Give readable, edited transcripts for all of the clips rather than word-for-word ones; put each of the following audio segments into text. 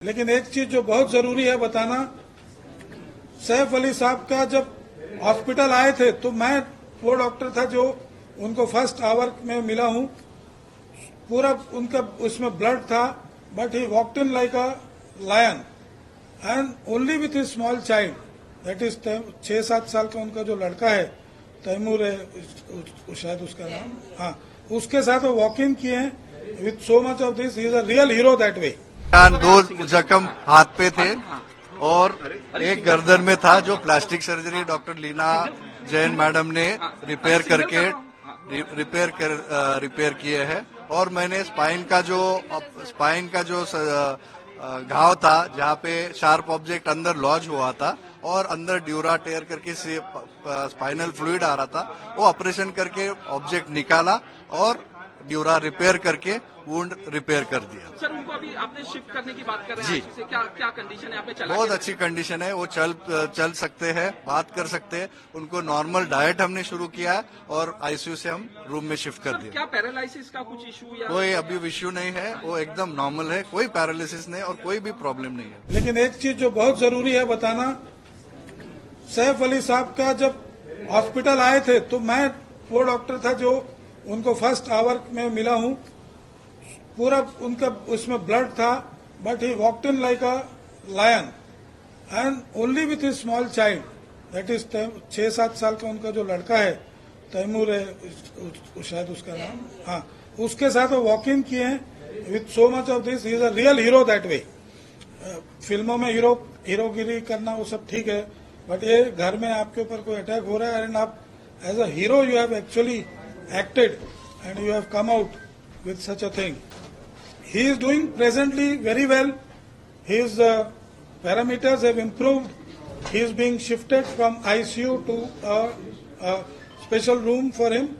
लेकिन एक चीज जो बहुत जरूरी है बताना, सैफ अली साहब का जब हॉस्पिटल आए थे तो मैं वो डॉक्टर था जो उनको फर्स्ट आवर में मिला हूं। पूरा उनका उसमें ब्लड था, but he walked in like a lion and only with his small child, that is 6-7 साल का उनका जो लड़का है, तैमूर है शायद उसका नाम, हाँ, उसके साथ वो वॉक इन किए हैं with so much of this. He is a real hero that way. 2 जख्म हाथ पे थे और एक गर्दन में था, जो plastic surgery doctor Leena Jain madam ने रिपेयर किए हैं। और मैंने स्पाइन का जो घाव था, जहाँ पे शार्प ऑब्जेक्ट अंदर लॉज हुआ था और अंदर ड्यूरा टेयर करके स्पाइनल फ्लूइड आ रहा था, वो ऑपरेशन करके ऑब्जेक्ट निकाला और ड्यूरा रिपेयर करके वुंड रिपेयर कर दिया। सर, उनको अभी आपने शिफ्ट करने की बात कर रहे हैं, जी। क्या कंडीशन है? आपने चला? बहुत अच्छी कंडीशन है, वो चल सकते हैं, बात कर सकते हैं। उनको नॉर्मल डाइट हमने शुरू किया है और आईसीयू से हम रूम में शिफ्ट कर दिया। क्या पैरालिसिस का कुछ इशू या कोई अभी इश्यू नहीं है, वो एकदम नॉर्मल है, कोई पैरालिसिस नहीं और कोई भी प्रॉब्लम नहीं है। लेकिन एक चीज जो बहुत जरूरी है बताना, सैफ अली साहब का जब हॉस्पिटल आए थे तो मैं वो डॉक्टर था जो उनको फर्स्ट आवर में मिला हूं। पूरा उनका उसमें ब्लड था, but he walked in like a lion and only with his small child, that is 6-7 साल का उनका जो लड़का है, तैमूर है शायद उसका नाम, हाँ, उसके साथ वो वॉक इन किए हैं with so much of this. He is a real hero that way. फिल्मों में हीरोगिरी करना वो सब ठीक है, बट ये घर में आपके ऊपर कोई अटैक हो रहा है एंड आप as a hero you have actually acted and you have come out with such a thing. He is doing presently very well. His parameters have improved. He is being shifted from ICU to a special room for him.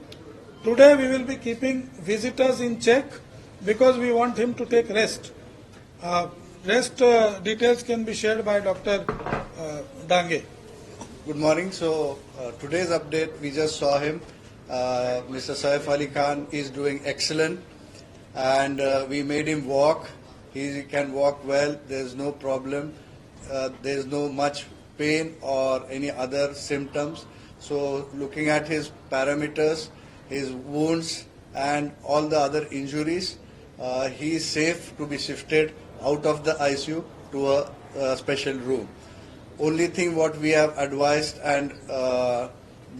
Today we will be keeping visitors in check because we want him to take rest. Rest details can be shared by Dr. Dange. Good morning. So today's update, we just saw him. Mr. Saif Ali Khan is doing excellent, and we made him walk. He can walk well. There's no problem. There's no much pain or any other symptoms. So looking at his parameters, his wounds and all the other injuries, he is safe to be shifted out of the ICU to a special room. Only thing what we have advised and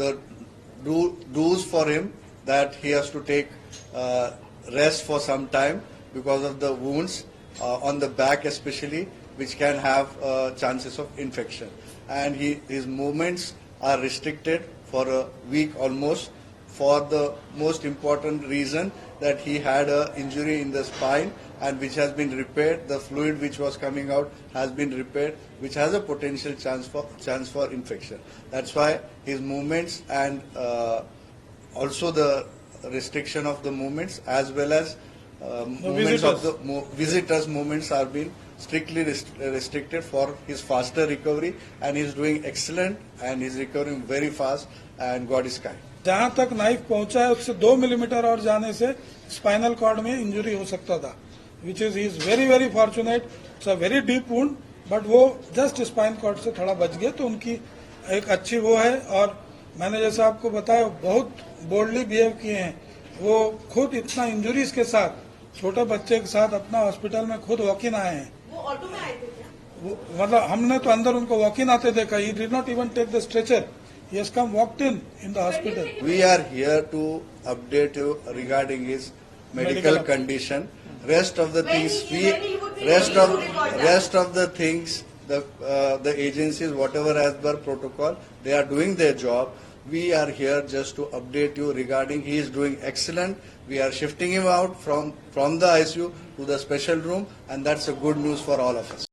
the do's for him, that he has to take rest for some time because of the wounds on the back especially, which can have chances of infection, and his movements are restricted for a week almost, for the most important reason that he had an injury in the spine, and which has been repaired. The fluid which was coming out has been repaired, which has a potential chance for infection. That's why his movements and also the restriction of the movements, as well as movements of the visitors' movements are being strictly restricted for his faster recovery, and he is doing excellent and he is recovering very fast, and God is kind. जहां तक knife पहुंचा है उससे 2 millimetre और जाने से spinal cord में injury हो सकता था, which is very very fortunate. It's a very deep wound, but वो जस्ट स्पाइन कॉर्ड से थोड़ा बच गया, तो उनकी एक अच्छी वो है। और मैंने जैसा आपको बताया, बहुत बोल्डली बिहेव किए हैं। वो खुद इतना इंजुरीज के साथ, छोटे बच्चे के साथ अपना हॉस्पिटल में खुद वॉक इन आए हैं। वो ऑटो में आए थे क्या? मतलब हमने तो अंदर उनको वॉक इन आते देखा। He did not even take the stretcher, he has come walked in the hospital. We are here to update you regarding his medical condition. Rest of the things the agencies, whatever as per protocol, they are doing their job. We are here just to update you regarding he is doing excellent. We are shifting him out from the ICU to the special room, and that's a good news for all of us.